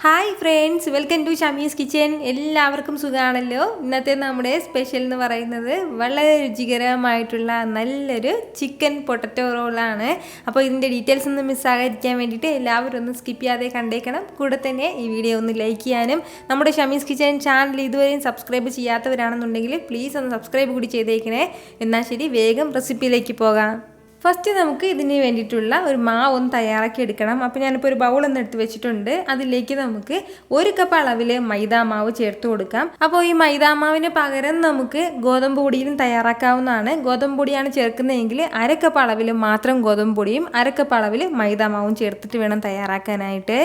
Hi friends, welcome to Shami's kitchen. എല്ലാവർക്കും സുഖമാണല്ലോ. ഇന്നത്തെ നമ്മുടെ സ്പെഷ്യൽ എന്ന് പറയുന്നത് വളരെ രുചികരമായിട്ടുള്ള നല്ലൊരു ചിക്കൻ പൊട്ടറ്റോ റോളാണ്. അപ്പോൾ ഇതിൻ്റെ ഡീറ്റെയിൽസ് ഒന്നും മിസ്സാകാതിരിക്കാൻ വേണ്ടിയിട്ട് എല്ലാവരും ഒന്ന് സ്കിപ്പ് ചെയ്യാതെ കണ്ടേക്കണം. കൂടെ തന്നെ ഈ വീഡിയോ ഒന്ന് ലൈക്ക് ചെയ്യാനും നമ്മുടെ ഷമീസ് കിച്ചൻ ചാനൽ ഇതുവരെയും സബ്സ്ക്രൈബ് ചെയ്യാത്തവരാണെന്നുണ്ടെങ്കിൽ പ്ലീസ് ഒന്ന് സബ്സ്ക്രൈബ് കൂടി ചെയ്തേക്കണേ. എന്നാൽ ശരി, വേഗം റെസിപ്പിയിലേക്ക് പോകാം. ഫസ്റ്റ് നമുക്ക് ഇതിന് വേണ്ടിയിട്ടുള്ള ഒരു മാവ് ഒന്ന് തയ്യാറാക്കി എടുക്കണം. അപ്പോൾ ഞാനിപ്പോൾ ഒരു ബൗളൊന്ന് എടുത്ത് വെച്ചിട്ടുണ്ട്. അതിലേക്ക് നമുക്ക് 1 കപ്പ് അളവിൽ മൈദാ മാവ് ചേർത്ത് കൊടുക്കാം. അപ്പോൾ ഈ മൈദാ മാവിന് പകരം നമുക്ക് ഗോതമ്പ് പൊടിയിലും തയ്യാറാക്കാവുന്നതാണ്. ഗോതമ്പ് പൊടിയാണ് ചേർക്കുന്നതെങ്കിൽ 1/2 കപ്പ് അളവിൽ മാത്രം ഗോതമ്പ് പൊടിയും 1/2 കപ്പ് അളവിൽ മൈദാ മാവും ചേർത്തിട്ട് വേണം തയ്യാറാക്കാനായിട്ട്.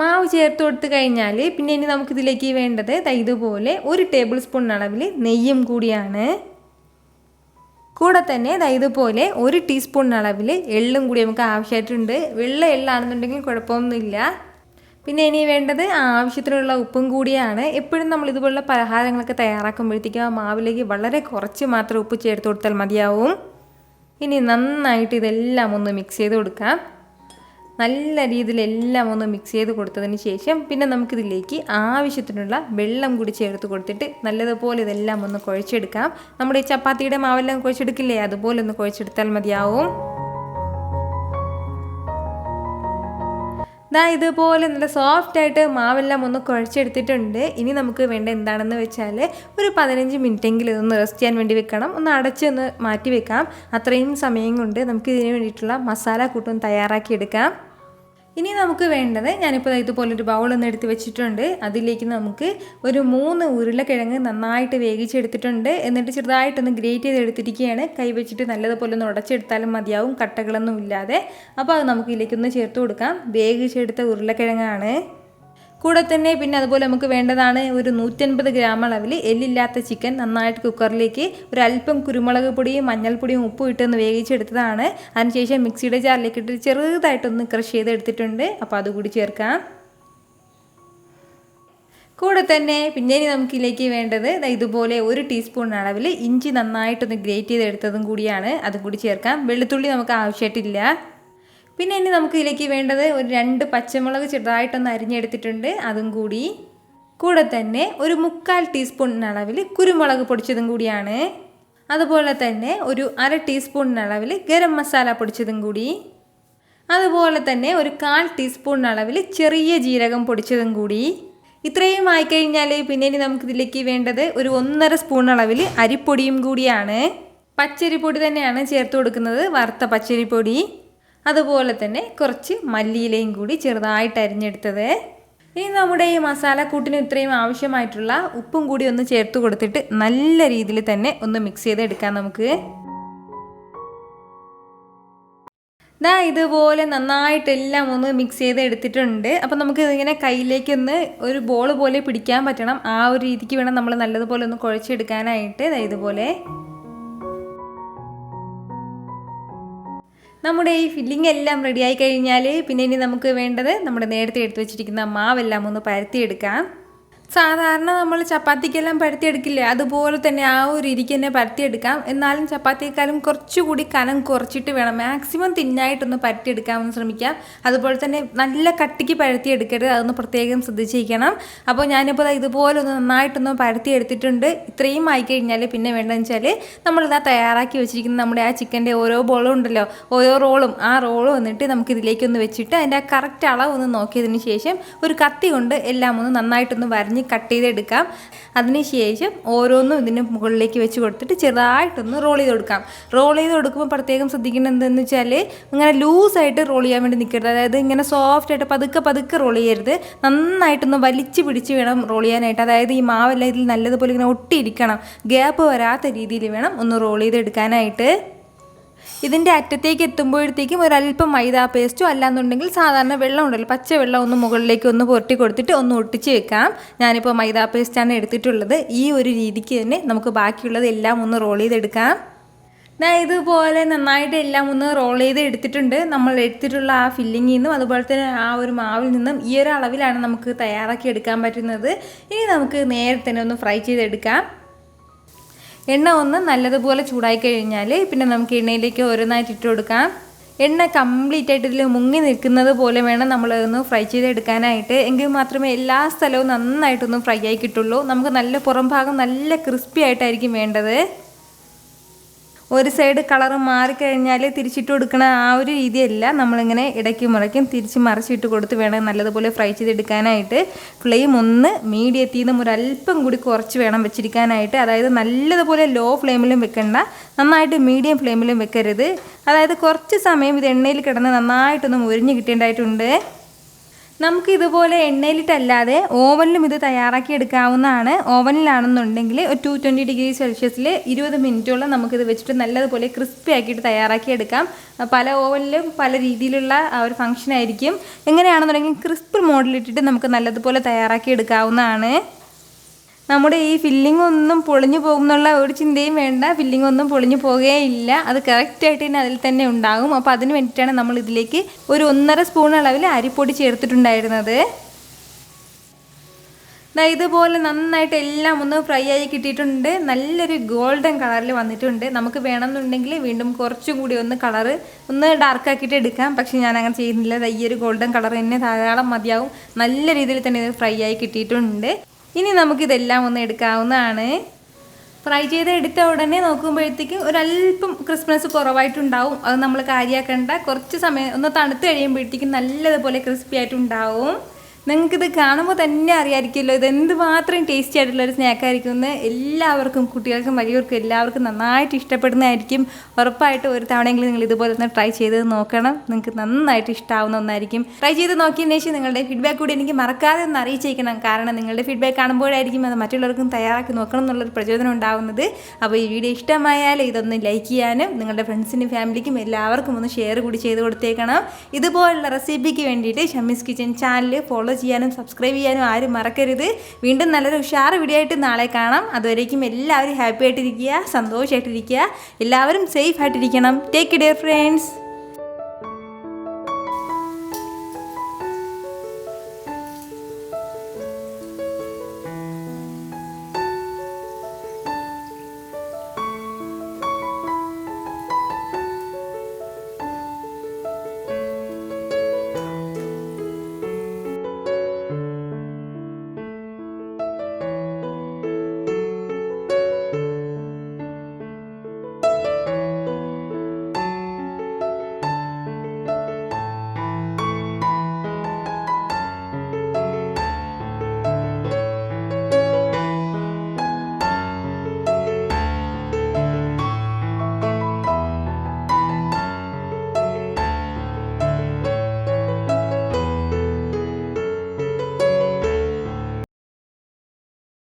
മാവ് ചേർത്ത് കൊടുത്ത് കഴിഞ്ഞാൽ പിന്നെ ഇനി നമുക്കിതിലേക്ക് വേണ്ടത് ഇതുപോലെ 1 ടേബിൾ സ്പൂൺ അളവിൽ നെയ്യും കൂടിയാണ്. കൂടെ തന്നെ ഇതുപോലെ 1 ടീസ്പൂൺ അളവിൽ എള്ളും കൂടി നമുക്ക് ആവശ്യമായിട്ടുണ്ട്. വെള്ള എള്ളാണെന്നുണ്ടെങ്കിൽ കുഴപ്പമൊന്നുമില്ല. പിന്നെ ഇനി വേണ്ടത് ആവശ്യത്തിനുള്ള ഉപ്പും കൂടിയാണ്. എപ്പോഴും നമ്മൾ ഇതുപോലുള്ള പലഹാരങ്ങളൊക്കെ തയ്യാറാക്കുമ്പോഴത്തേക്കും ആ മാവിലേക്ക് വളരെ കുറച്ച് മാത്രം ഉപ്പ് ചേർത്ത് കൊടുത്താൽ മതിയാവും. ഇനി നന്നായിട്ട് ഇതെല്ലാം ഒന്ന് മിക്സ് ചെയ്ത് കൊടുക്കാം. നല്ല രീതിയിൽ എല്ലാം ഒന്ന് മിക്സ് ചെയ്ത് കൊടുത്തതിന് ശേഷം പിന്നെ നമുക്കിതിലേക്ക് ആവശ്യത്തിനുള്ള വെള്ളം കൂടി ചേർത്ത് കൊടുത്തിട്ട് നല്ലതുപോലെ ഇതെല്ലാം ഒന്ന് കുഴച്ചെടുക്കാം. നമ്മുടെ ഈ ചപ്പാത്തിയുടെ മാവെല്ലാം കുഴച്ചെടുക്കില്ലേ, അതുപോലെ ഒന്ന് കുഴച്ചെടുത്താൽ മതിയാവും. ഇതുപോലെ നല്ല സോഫ്റ്റായിട്ട് മാവെല്ലാം ഒന്ന് കുഴച്ചെടുത്തിട്ടുണ്ട്. ഇനി നമുക്ക് വേണ്ട എന്താണെന്ന് വെച്ചാൽ ഒരു 15 മിനിറ്റെങ്കിലും ഇതൊന്ന് റെസ്റ്റ് ചെയ്യാൻ വേണ്ടി വെക്കണം. ഒന്ന് അടച്ചൊന്ന് മാറ്റി വെക്കാം. അത്രയും സമയം കൊണ്ട് നമുക്ക് ഇതിന് വേണ്ടിയിട്ടുള്ള മസാല കൂട്ടൊന്ന് തയ്യാറാക്കി എടുക്കാം. ഇനി നമുക്ക് വേണ്ടത്, ഞാനിപ്പോൾ ഇതുപോലൊരു ബൗളൊന്ന് എടുത്ത് വെച്ചിട്ടുണ്ട്. അതിലേക്ക് നമുക്ക് ഒരു 3 ഉരുളക്കിഴങ്ങ് നന്നായിട്ട് വേവിച്ചെടുത്തിട്ടുണ്ട്. എന്നിട്ട് ചെറുതായിട്ടൊന്ന് ഗ്രേറ്റ് ചെയ്തെടുത്തിരിക്കുകയാണ്. കൈ വെച്ചിട്ട് നല്ലതുപോലെ ഒന്ന് ഉടച്ചെടുത്താലും മതിയാവും, കട്ടകളൊന്നും ഇല്ലാതെ. അപ്പോൾ അത് നമുക്ക് ഇതിലേക്കൊന്ന് ചേർത്ത് കൊടുക്കാം. വേവിച്ചെടുത്ത ഉരുളക്കിഴങ്ങാണ്. കൂടെ തന്നെ പിന്നെ അതുപോലെ നമുക്ക് വേണ്ടതാണ് ഒരു 150 ഗ്രാം അളവിൽ എല്ലില്ലാത്ത ചിക്കൻ നന്നായിട്ട് കുക്കറിലേക്ക് ഒരല്പം കുരുമുളക് പൊടിയും മഞ്ഞൾപ്പൊടിയും ഉപ്പും ഇട്ടൊന്ന് വേവിച്ചെടുത്തതാണ്. അതിനുശേഷം മിക്സിയുടെ ജാറിലേക്ക് ഇട്ട് ചെറുതായിട്ടൊന്ന് ക്രഷ് ചെയ്തെടുത്തിട്ടുണ്ട്. അപ്പോൾ അതുകൂടി ചേർക്കാം. കൂടെ തന്നെ പിന്നെ നമുക്കിതിലേക്ക് വേണ്ടത് ഇതുപോലെ 1 ടീസ്പൂൺ അളവിൽ ഇഞ്ചി നന്നായിട്ടൊന്ന് ഗ്രേറ്റ് ചെയ്തെടുത്തതും കൂടിയാണ്. അതും കൂടി ചേർക്കാം. വെളുത്തുള്ളി നമുക്ക് ആവശ്യമായിട്ടില്ല. പിന്നെ ഇനി നമുക്ക് ഇതിലേക്ക് വേണ്ടത് ഒരു 2 പച്ചമുളക് ചെറുതായിട്ടൊന്ന് അരിഞ്ഞെടുത്തിട്ടുണ്ട്, അതും കൂടി. കൂടെ തന്നെ ഒരു 1/4 ടീസ്പൂൺ അളവിൽ കുരുമുളക് പൊടിച്ചതും കൂടിയാണ്. അതുപോലെ തന്നെ ഒരു 1/2 ടീസ്പൂൺ അളവിൽ ഗരം മസാല പൊടിച്ചതും കൂടി. അതുപോലെ തന്നെ ഒരു 1/4 ടീസ്പൂൺ അളവിൽ ചെറിയ ജീരകം പൊടിച്ചതും കൂടി. ഇത്രയും ആയിക്കഴിഞ്ഞാൽ പിന്നെ ഇനി നമുക്കിതിലേക്ക് വേണ്ടത് ഒരു 1.5 സ്പൂൺ അളവിൽ അരിപ്പൊടിയും കൂടിയാണ്. പച്ചരിപ്പൊടി തന്നെയാണ് ചേർത്ത് കൊടുക്കുന്നത്, വറുത്ത പച്ചരിപ്പൊടി. അതുപോലെ തന്നെ കുറച്ച് മല്ലിയിലയും കൂടി ചെറുതായിട്ട് അരിഞ്ഞെടുത്തത്. ഇനി നമ്മുടെ ഈ മസാലക്കൂട്ടിന് ഇത്രയും ആവശ്യമായിട്ടുള്ള ഉപ്പും കൂടി ഒന്ന് ചേർത്ത് കൊടുത്തിട്ട് നല്ല രീതിയിൽ തന്നെ ഒന്ന് മിക്സ് ചെയ്തെടുക്കാം നമുക്ക്. ഇതുപോലെ നന്നായിട്ടെല്ലാം ഒന്ന് മിക്സ് ചെയ്ത് എടുത്തിട്ടുണ്ട്. അപ്പോൾ നമുക്ക് ഇതിങ്ങനെ കയ്യിലേക്കൊന്ന് ഒരു ബോൾ പോലെ പിടിക്കാൻ പറ്റണം. ആ ഒരു രീതിക്ക് വേണം നമ്മൾ നല്ലതുപോലെ ഒന്ന് കുഴച്ചെടുക്കാനായിട്ട്. ഇതുപോലെ നമ്മുടെ ഈ ഫില്ലിംഗ് എല്ലാം റെഡിയായി കഴിഞ്ഞാൽ പിന്നെ ഇനി നമുക്ക് വേണ്ടത് നമ്മുടെ നേരത്തെ എടുത്ത് വെച്ചിരിക്കുന്ന മാവെല്ലാം ഒന്ന് പരത്തിയെടുക്കാം. സാധാരണ നമ്മൾ ചപ്പാത്തിക്കെല്ലാം പരത്തിയെടുക്കില്ലേ, അതുപോലെ തന്നെ ആ ഒരു രീതിക്ക് തന്നെ പരത്തിയെടുക്കാം. എന്നാലും ചപ്പാത്തിയേക്കാളും കുറച്ചുകൂടി കനം കുറച്ചിട്ട് വേണം. മാക്സിമം തിന്നായിട്ടൊന്ന് പരത്തിയെടുക്കാമെന്ന് ശ്രമിക്കാം. അതുപോലെ തന്നെ നല്ല കട്ടിക്ക് പരത്തിയെടുക്കരുത്, അതൊന്ന് പ്രത്യേകം ശ്രദ്ധിച്ചിരിക്കണം. അപ്പോൾ ഞാനിപ്പോൾ ഇതുപോലെ ഒന്ന് നന്നായിട്ടൊന്ന് പരത്തിയെടുത്തിട്ടുണ്ട്. ഇത്രയും ആയിക്കഴിഞ്ഞാൽ പിന്നെ വേണ്ടതെന്ന് വെച്ചാൽ നമ്മളിതാ തയ്യാറാക്കി വെച്ചിരിക്കുന്ന നമ്മുടെ ആ ചിക്കൻ്റെ ഓരോ ബോളും ഉണ്ടല്ലോ, ഓരോ റോളും, ആ റോള് വന്നിട്ട് നമുക്കിതിലേക്കൊന്ന് വെച്ചിട്ട് അതിൻ്റെ ആ കറക്റ്റ് അളവ് ഒന്ന് നോക്കിയതിന് ശേഷം ഒരു കത്തി കൊണ്ട് എല്ലാം ഒന്ന് നന്നായിട്ടൊന്ന് വരഞ്ഞ് കട്ട് ചെയ്തെടുക്കാം. അതിനുശേഷം ഓരോന്നും ഇതിന് മുകളിലേക്ക് വെച്ച് കൊടുത്തിട്ട് ചെറുതായിട്ടൊന്ന് റോൾ ചെയ്ത് കൊടുക്കാം. റോൾ ചെയ്ത് കൊടുക്കുമ്പോൾ പ്രത്യേകം ശ്രദ്ധിക്കുന്നത് എന്തെന്ന് വെച്ചാൽ ഇങ്ങനെ ലൂസായിട്ട് റോൾ ചെയ്യാൻ വേണ്ടി നിൽക്കരുത്. അതായത് ഇങ്ങനെ സോഫ്റ്റായിട്ട് പതുക്കെ റോൾ ചെയ്യരുത്. നന്നായിട്ടൊന്ന് വലിച്ച് പിടിച്ച് വേണം റോൾ ചെയ്യാനായിട്ട്. അതായത് ഈ മാവെല്ലാം ഇതിൽ നല്ലതുപോലെ ഇങ്ങനെ ഒട്ടിയിരിക്കണം. ഗ്യാപ്പ് വരാത്ത രീതിയിൽ വേണം ഒന്ന് റോൾ ചെയ്തെടുക്കാനായിട്ട്. ഇതിൻ്റെ അറ്റത്തേക്ക് എത്തുമ്പോഴത്തേക്കും ഒരല്പം മൈദാ പേസ്റ്റോ അല്ലാന്നുണ്ടെങ്കിൽ സാധാരണ വെള്ളം ഉണ്ടല്ലോ, പച്ച വെള്ളം ഒന്ന് മുകളിലേക്ക് ഒന്ന് പുരട്ടി കൊടുത്തിട്ട് ഒന്ന് ഒട്ടിച്ച് വെക്കാം. ഞാനിപ്പോൾ മൈദാ പേസ്റ്റാണ് എടുത്തിട്ടുള്ളത്. ഈ ഒരു രീതിക്ക് തന്നെ നമുക്ക് ബാക്കിയുള്ളത് എല്ലാം ഒന്ന് റോൾ ചെയ്തെടുക്കാം. ഇതുപോലെ നന്നായിട്ട് എല്ലാം ഒന്ന് റോൾ ചെയ്ത് എടുത്തിട്ടുണ്ട്. നമ്മൾ എടുത്തിട്ടുള്ള ആ ഫില്ലിങ്ങിൽ നിന്നും അതുപോലെ തന്നെ ആ ഒരു മാവിൽ നിന്നും ഈ ഒരു അളവിലാണ് നമുക്ക് തയ്യാറാക്കി എടുക്കാൻ പറ്റുന്നത്. ഇനി നമുക്ക് നേരെ തന്നെ ഒന്ന് ഫ്രൈ ചെയ്തെടുക്കാം. എണ്ണ ഒന്ന് നല്ലതുപോലെ ചൂടായി കഴിഞ്ഞാൽ പിന്നെ നമുക്ക് എണ്ണയിലേക്ക് ഓരോന്നായിട്ട് ഇട്ട് കൊടുക്കാം. എണ്ണ കംപ്ലീറ്റ് ആയിട്ട് ഇതിൽ മുങ്ങി നിൽക്കുന്നത് പോലെ വേണം നമ്മളതൊന്ന് ഫ്രൈ ചെയ്തെടുക്കാനായിട്ട്. എങ്കിൽ മാത്രമേ എല്ലാ സ്ഥലവും നന്നായിട്ടൊന്ന് ഫ്രൈ ആയി കിട്ടുള്ളൂ. നമുക്ക് നല്ല പുറം ഭാഗം നല്ല ക്രിസ്പി ആയിട്ടായിരിക്കും വേണ്ടത്. ഒരു സൈഡ് കളർ മാറിക്കഴിഞ്ഞാൽ തിരിച്ചിട്ട് കൊടുക്കണ ആ ഒരു രീതിയല്ല. നമ്മളിങ്ങനെ ഇടയ്ക്ക് മുറയ്ക്കും തിരിച്ച് മറിച്ചിട്ട് കൊടുത്ത് വേണം നല്ലതുപോലെ ഫ്രൈ ചെയ്തെടുക്കാനായിട്ട്. ഫ്ലെയിം ഒന്ന് മീഡിയത്തിൽ നിന്നും ഒരല്പം കൂടി കുറച്ച് വേണം വെച്ചിരിക്കാനായിട്ട്. അതായത് നല്ലതുപോലെ ലോ ഫ്ലെയിമിലും വെക്കണ്ട, നന്നായിട്ട് മീഡിയം ഫ്ലെയിമിലും വെക്കരുത്. അതായത് കുറച്ച് സമയം ഇത് എണ്ണയിൽ കിടന്ന് നന്നായിട്ടൊന്ന് മുരിഞ്ഞ് കിട്ടേണ്ടതായിട്ടുണ്ട്. നമുക്ക് ഇതുപോലെ എണ്ണയിലിട്ടല്ലാതെ ഓവനിലും ഇത് തയ്യാറാക്കി എടുക്കാവുന്നതാണ്. ഓവനിലാണെന്നുണ്ടെങ്കിൽ ഒരു 220 ഡിഗ്രി സെൽഷ്യസിൽ 20 മിനിറ്റോളം നമുക്കിത് വെച്ചിട്ട് നല്ലതുപോലെ ക്രിസ്പി ആക്കിയിട്ട് തയ്യാറാക്കി എടുക്കാം. പല ഓവനിലും പല രീതിയിലുള്ള ആ ഒരു ഫംഗ്ഷൻ ആയിരിക്കും. എങ്ങനെയാണെന്നുണ്ടെങ്കിൽ ക്രിസ്പി മോഡിലിട്ടിട്ട് നമുക്ക് നല്ലതുപോലെ തയ്യാറാക്കി എടുക്കാവുന്നതാണ്. നമ്മുടെ ഈ ഫില്ലിംഗ് ഒന്നും പൊളിഞ്ഞു പോകുന്നുള്ള ഒരു ചിന്തയും വേണ്ട. ഫില്ലിംഗ് ഒന്നും പൊളിഞ്ഞു പോകുകയില്ല. അത് കറക്റ്റായിട്ട് തന്നെ അതിൽ തന്നെ ഉണ്ടാകും. അപ്പോൾ അതിന് വേണ്ടിയിട്ടാണ് നമ്മൾ ഇതിലേക്ക് ഒരു 1.5 സ്പൂൺ അളവിൽ അരിപ്പൊടി ചേർത്തിട്ടുണ്ടായിരുന്നത്. ഇതുപോലെ നന്നായിട്ട് എല്ലാം ഒന്ന് ഫ്രൈ ആയി കിട്ടിയിട്ടുണ്ട്. നല്ലൊരു ഗോൾഡൻ കളറിൽ വന്നിട്ടുണ്ട്. നമുക്ക് വേണമെന്നുണ്ടെങ്കിൽ വീണ്ടും കുറച്ചും കൂടി ഒന്ന് ഡാർക്കാക്കിയിട്ട് എടുക്കാം. പക്ഷേ ഞാൻ അങ്ങനെ ചെയ്യുന്നില്ല. ഈ ഒരു ഗോൾഡൻ കളർ തന്നെ ധാരാളം മതിയാവും. നല്ല രീതിയിൽ തന്നെ ഇത് ഫ്രൈ ആയി കിട്ടിയിട്ടുണ്ട്. ഇനി നമുക്കിതെല്ലാം ഒന്ന് എടുക്കാവുന്നതാണ്. ഫ്രൈ ചെയ്ത് എടുത്ത ഉടനെ നോക്കുമ്പോഴത്തേക്കും ഒരല്പം ക്രിസ്മസ് കുറവായിട്ടുണ്ടാവും. അത് നമ്മൾ കാര്യമാക്കേണ്ട. കുറച്ച് സമയം ഒന്ന് തണുത്ത് കഴിയുമ്പോഴത്തേക്കും നല്ലതുപോലെ ക്രിസ്പി ആയിട്ടുണ്ടാവും. നിങ്ങൾക്കിത് കാണുമ്പോൾ തന്നെ അറിയാമായിരിക്കുമല്ലോ ഇതെന്ത് മാത്രം ടേസ്റ്റി ആയിട്ടുള്ളൊരു സ്നാക്കായിരിക്കും എന്ന്. എല്ലാവർക്കും, കുട്ടികൾക്കും വലിയവർക്കും എല്ലാവർക്കും നന്നായിട്ട് ഇഷ്ടപ്പെടുന്നതായിരിക്കും. ഉറപ്പായിട്ട് ഒരു തവണയെങ്കിലും നിങ്ങൾ ഇതുപോലെ ഒന്ന് ട്രൈ ചെയ്ത് നോക്കണം. നിങ്ങൾക്ക് നന്നായിട്ട് ഇഷ്ടമാവുന്ന ഒന്നായിരിക്കും. ട്രൈ ചെയ്ത് നോക്കിയതിന് ശേഷം നിങ്ങളുടെ ഫീഡ്ബാക്ക് കൂടി എനിക്ക് മറക്കാതെ ഒന്ന് അറിയിച്ചേക്കണം. കാരണം നിങ്ങളുടെ ഫീഡ്ബാക്ക് കാണുമ്പോഴായിരിക്കും അത് മറ്റുള്ളവർക്കും തയ്യാറാക്കി നോക്കണം എന്നുള്ളൊരു പ്രചോദനം ഉണ്ടാവുന്നത്. അപ്പോൾ ഈ വീഡിയോ ഇഷ്ടമായാൽ ഇതൊന്ന് ലൈക്ക് ചെയ്യാനും നിങ്ങളുടെ ഫ്രണ്ട്സിനും ഫാമിലിക്കും എല്ലാവർക്കും ഒന്ന് ഷെയർ കൂടി ചെയ്ത് കൊടുത്തേക്കണം. ഇതുപോലുള്ള റെസിപ്പിക്ക് വേണ്ടിയിട്ട് ഷമീസ് കിച്ചൻ ചാനൽ ഫോളോ ചെയ്യാനും സബ്സ്ക്രൈബ് ചെയ്യാനും ആരും മറക്കരുത്. വീണ്ടും നല്ലൊരു ഉഷാർ വീഡിയോ ആയിട്ട് നാളെ കാണാം. അതുവരേക്കും എല്ലാവരും ഹാപ്പി ആയിട്ടിരിക്കുക, സന്തോഷമായിട്ടിരിക്കുക, എല്ലാവരും സേഫ് ആയിട്ടിരിക്കണം. Take care friends.